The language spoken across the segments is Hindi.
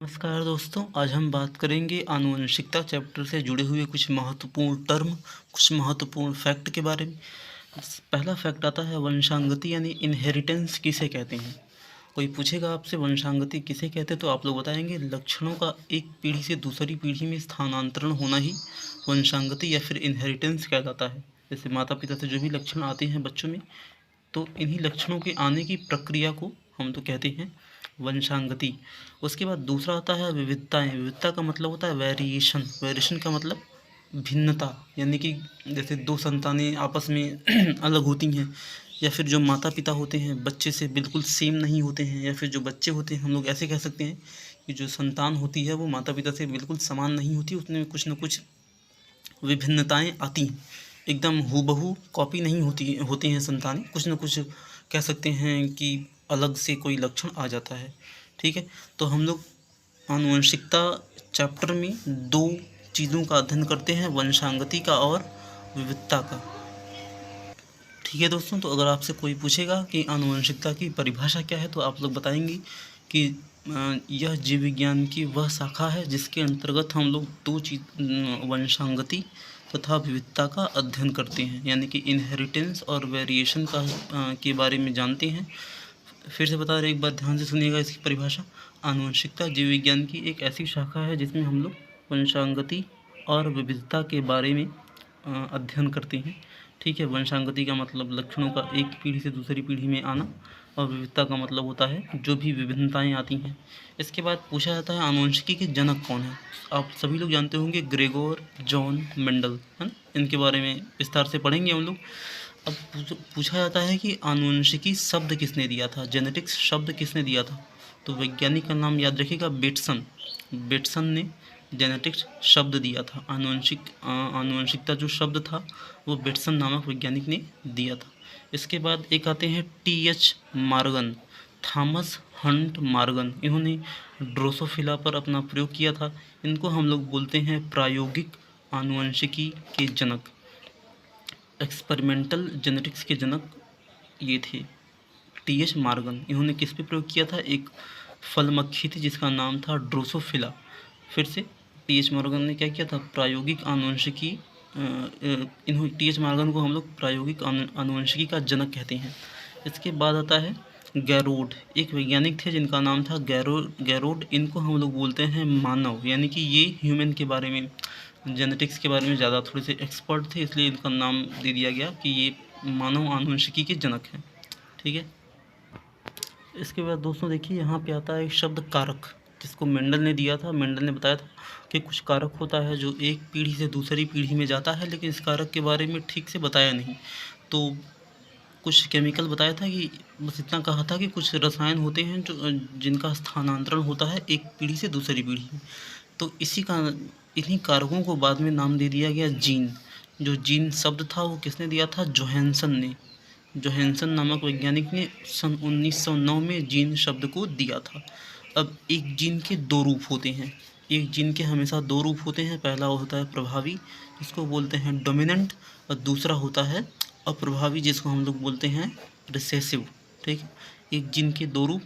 नमस्कार दोस्तों, आज हम बात करेंगे आनुवंशिकता चैप्टर से जुड़े हुए कुछ महत्वपूर्ण टर्म, कुछ महत्वपूर्ण फैक्ट के बारे में। पहला फैक्ट आता है वंशांगति यानी इनहेरिटेंस किसे कहते हैं। कोई पूछेगा आपसे वंशांगति किसे कहते हैं तो आप लोग बताएंगे लक्षणों का एक पीढ़ी से दूसरी पीढ़ी में स्थानांतरण होना ही वंशांगति या फिर इनहेरिटेंस कहलाता है। जैसे माता पिता से जो भी लक्षण आते हैं बच्चों में, तो इन्हीं लक्षणों के आने की प्रक्रिया को हम तो कहते हैं वंशांगति। उसके बाद दूसरा आता है विविधताएं। विविधता का मतलब होता है वेरिएशन। वेरिएशन का मतलब भिन्नता, यानी कि जैसे दो संतानें आपस में अलग होती हैं, या फिर जो माता पिता होते हैं बच्चे से बिल्कुल सेम नहीं होते हैं, या फिर जो बच्चे होते हैं हम लोग ऐसे कह सकते हैं कि जो संतान होती है वो माता पिता से बिल्कुल समान नहीं होती, उसमें कुछ न कुछ विभिन्नताएं आती हैं। एकदम हूबहू कॉपी नहीं होती हैं संतानें, कुछ न कुछ कह सकते हैं कि अलग से कोई लक्षण आ जाता है। ठीक है, तो हम लोग आनुवंशिकता चैप्टर में दो चीज़ों का अध्ययन करते हैं, वंशांगति का और विविधता का। ठीक है दोस्तों, तो अगर आपसे कोई पूछेगा कि आनुवंशिकता की परिभाषा क्या है तो आप लोग बताएंगे कि यह जीव विज्ञान की वह शाखा है जिसके अंतर्गत हम लोग दो चीज़ वंशांगति तथा विविधता का अध्ययन करते हैं, यानी कि इनहेरिटेंस और वेरिएशन का के बारे में जानते हैं। फिर से बता रहे, एक बार ध्यान से सुनिएगा इसकी परिभाषा। आनुवंशिकता जीव विज्ञान की एक ऐसी शाखा है जिसमें हम लोग वंशांगति और विविधता के बारे में अध्ययन करते हैं। ठीक है, वंशांगति का मतलब लक्षणों का एक पीढ़ी से दूसरी पीढ़ी में आना, और विविधता का मतलब होता है जो भी विभिन्नताएं आती हैं। इसके बाद पूछा जाता है आनुवंशिकी के जनक कौन है। आप सभी लोग जानते होंगे ग्रेगोर जॉन मेंडल, है ना, इनके बारे में विस्तार से पढ़ेंगे हम लोग। अब पूछा जाता है कि आनुवंशिकी शब्द किसने दिया था, जेनेटिक्स शब्द किसने दिया था। तो वैज्ञानिक का नाम याद रखिएगा, बेटसन। बेटसन ने जेनेटिक्स शब्द दिया था। आनुवंशिकता जो शब्द था वो बेटसन नामक वैज्ञानिक ने दिया था। इसके बाद एक आते हैं TH. Morgan, Thomas Hunt Morgan. इन्होंने ड्रोसोफिला पर अपना प्रयोग किया था। इनको हम लोग बोलते हैं प्रायोगिक आनुवंशिकी के जनक, एक्सपेरिमेंटल जेनेटिक्स के जनक ये थे टी.एच. मॉर्गन। इन्होंने किस पे प्रयोग किया था, एक फल मक्खी थी जिसका नाम था ड्रोसोफिला। फिर से टी.एच. मॉर्गन ने क्या किया था, प्रायोगिक आनुवंशिकी। इन्होंने टी.एच. मॉर्गन को हम लोग प्रायोगिक आनुवंशिकी का जनक कहते हैं। इसके बाद आता है गैरोड, एक वैज्ञानिक थे जिनका नाम था गैरोड। इनको हम लोग बोलते हैं मानव, यानी कि ये ह्यूमन के बारे में, जेनेटिक्स के बारे में ज़्यादा थोड़े से एक्सपर्ट थे, इसलिए इनका नाम दे दिया गया कि ये मानव आनुवंशिकी के जनक हैं। ठीक है, इसके बाद दोस्तों देखिए यहाँ पे आता है एक शब्द कारक, जिसको मेंडल ने दिया था। मेंडल ने बताया था कि कुछ कारक होता है जो एक पीढ़ी से दूसरी पीढ़ी में जाता है, लेकिन इस कारक के बारे में ठीक से बताया नहीं। तो कुछ केमिकल बताया था, कि बस इतना कहा था कि कुछ रसायन होते हैं जो जिनका स्थानांतरण होता है एक पीढ़ी से दूसरी पीढ़ी में। तो इन्हीं कारकों को बाद में नाम दे दिया गया जीन। जो जीन शब्द था वो किसने दिया था, जोहानसन ने। जोहानसन नामक वैज्ञानिक ने सन 1909 में जीन शब्द को दिया था। अब एक जीन के दो रूप होते हैं, एक जीन के हमेशा दो रूप होते हैं। पहला होता है प्रभावी, जिसको बोलते हैं डोमिनेंट, और दूसरा होता है अप्रभावी, जिसको हम लोग बोलते हैं रिसेसिव। ठीक है, एक जीन के दो रूप,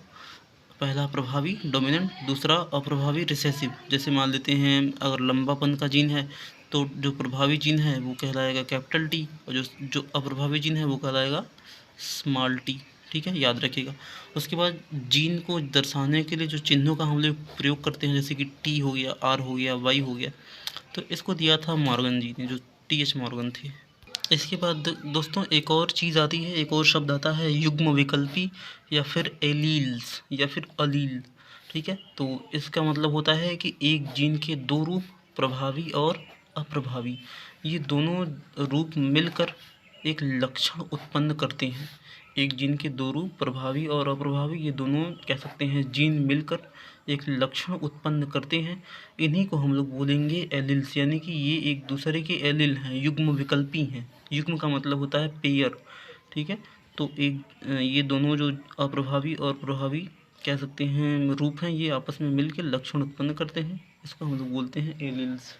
पहला प्रभावी डोमिनेंट, दूसरा अप्रभावी रिसेसिव। जैसे मान लेते हैं अगर लंबापन का जीन है तो जो प्रभावी जीन है वो कहलाएगा कैपिटल टी, और जो अप्रभावी जीन है वो कहलाएगा स्मॉल टी। ठीक है, याद रखिएगा। उसके बाद जीन को दर्शाने के लिए जो चिन्हों का हम लोग प्रयोग करते हैं, जैसे कि टी हो गया, आर हो गया, वाई हो गया, तो इसको दिया था मॉर्गन जी ने, जो टी.एच. मॉर्गन थे। इसके बाद दोस्तों एक और चीज़ आती है, एक और शब्द आता है युग्म विकल्पी, या फिर एलील्स, या फिर अलील। ठीक है, तो इसका मतलब होता है कि एक जीन के दो रूप, प्रभावी और अप्रभावी, ये दोनों रूप मिलकर एक लक्षण उत्पन्न करते हैं। एक जीन के दो रूप, प्रभावी और अप्रभावी, ये दोनों कह सकते हैं जीन मिलकर एक लक्षण उत्पन्न करते हैं। इन्हीं को हम लोग बोलेंगे एलील्स, यानी कि ये एक दूसरे के एलील हैं, युग्म विकल्पी हैं। युग्म का मतलब होता है पेयर। ठीक है, तो ये दोनों जो अप्रभावी और प्रभावी कह सकते हैं रूप हैं, ये आपस में मिलकर लक्षण उत्पन्न करते हैं। इसको हम लोग बोलते हैं एलील्स।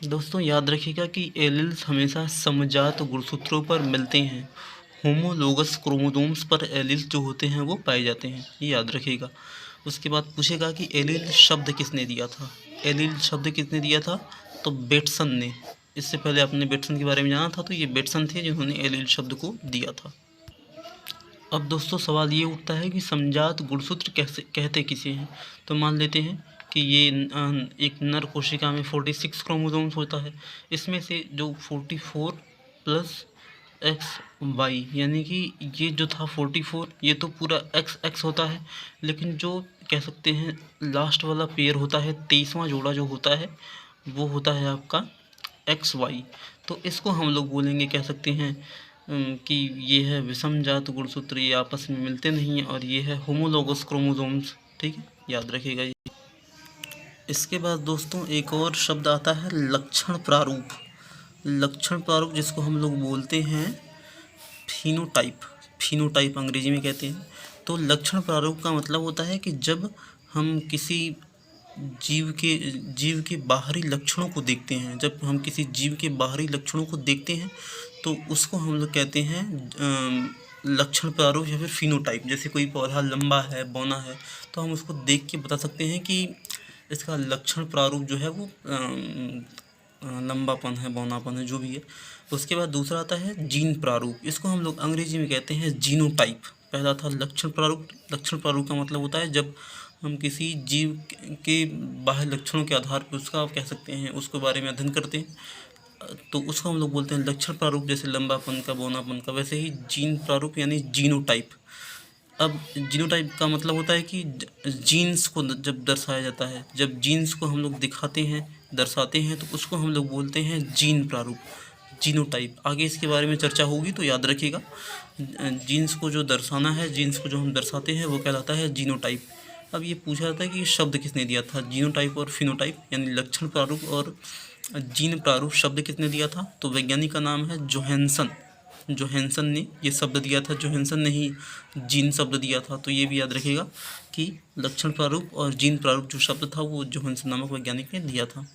दोस्तों याद रखिएगा कि एलील्स हमेशा समजात गुणसूत्रों पर मिलते हैं। होमोलोगस क्रोमोसोम्स पर एलील्स जो होते हैं वो पाए जाते हैं, ये याद रखिएगा। उसके बाद पूछेगा कि एलील शब्द किसने दिया था। एलील शब्द किसने दिया था, तो बेटसन ने। इससे पहले आपने बेटसन के बारे में जाना था, तो ये बेटसन थे जिन्होंने एलील शब्द को दिया था। अब दोस्तों सवाल ये उठता है कि समजात गुणसूत्र कैसे कहते किसे हैं। तो मान लेते हैं कि ये एक नर कोशिका में 46 क्रोमोसोम्स होता है। इसमें से जो 44 प्लस XY, यानी कि ये जो था 44, ये तो पूरा XX होता है, लेकिन जो कह सकते हैं लास्ट वाला पेयर होता है, 23वां जोड़ा जो होता है, वो होता है आपका XY। तो इसको हम लोग बोलेंगे, कह सकते हैं कि ये है विषम जात गुणसूत्र, ये आपस में मिलते नहीं हैं, और ये है होमोलोगस क्रोमोसोम्स। ठीक है, याद रखिएगा ये। इसके बाद दोस्तों एक और शब्द आता है लक्षण प्रारूप। लक्षण प्रारूप जिसको हम लोग बोलते हैं फिनोटाइप। फिनोटाइप अंग्रेजी में कहते हैं। तो लक्षण प्रारूप का मतलब होता है कि जब हम किसी जीव के बाहरी लक्षणों को देखते हैं, जब हम किसी जीव के बाहरी लक्षणों को देखते हैं तो उसको हम लोग कहते हैं लक्षण प्रारूप या फिर फिनोटाइप। जैसे कोई पौधा लंबा है, बौना है, तो हम उसको देख के बता सकते हैं कि इसका लक्षण प्रारूप जो है वो लंबापन है, बौनापन है, जो भी है। उसके बाद दूसरा आता है जीन प्रारूप। इसको हम लोग अंग्रेजी में कहते हैं जीनोटाइप। पहला था लक्षण प्रारूप। लक्षण प्रारूप का मतलब होता है जब हम किसी जीव के बाह्य लक्षणों के आधार पर उसका कह सकते हैं उसके बारे में अध्ययन करते हैं, तो उसको हम लोग बोलते हैं लक्षण प्रारूप। जैसे लंबापन का, बौनापन का, वैसे ही जीन प्रारूप यानी जीनोटाइप। अब जीनोटाइप का मतलब होता है कि जीन्स को जब दर्शाया जाता है, जब जीन्स को हम लोग दिखाते हैं, दर्शाते हैं, तो उसको हम लोग बोलते हैं जीन प्रारूप, जीनोटाइप। आगे इसके बारे में चर्चा होगी, तो याद रखिएगा। जीन्स को जो दर्शाना है, जीन्स को जो हम दर्शाते हैं, वो कहलाता है जीनोटाइप। अब ये पूछा जाता है कि शब्द किसने दिया था, जीनोटाइप और फिनोटाइप यानी लक्षण प्रारूप और जीन प्रारूप शब्द किसने दिया था। तो वैज्ञानिक का नाम है जोहानसन। जोहानसन ने ये शब्द दिया था। जोहानसन ने ही जीन शब्द दिया था। तो ये भी याद रखिएगा कि लक्षण प्रारूप और जीन प्रारूप जो शब्द था वो जोहानसन नामक वैज्ञानिक ने दिया था।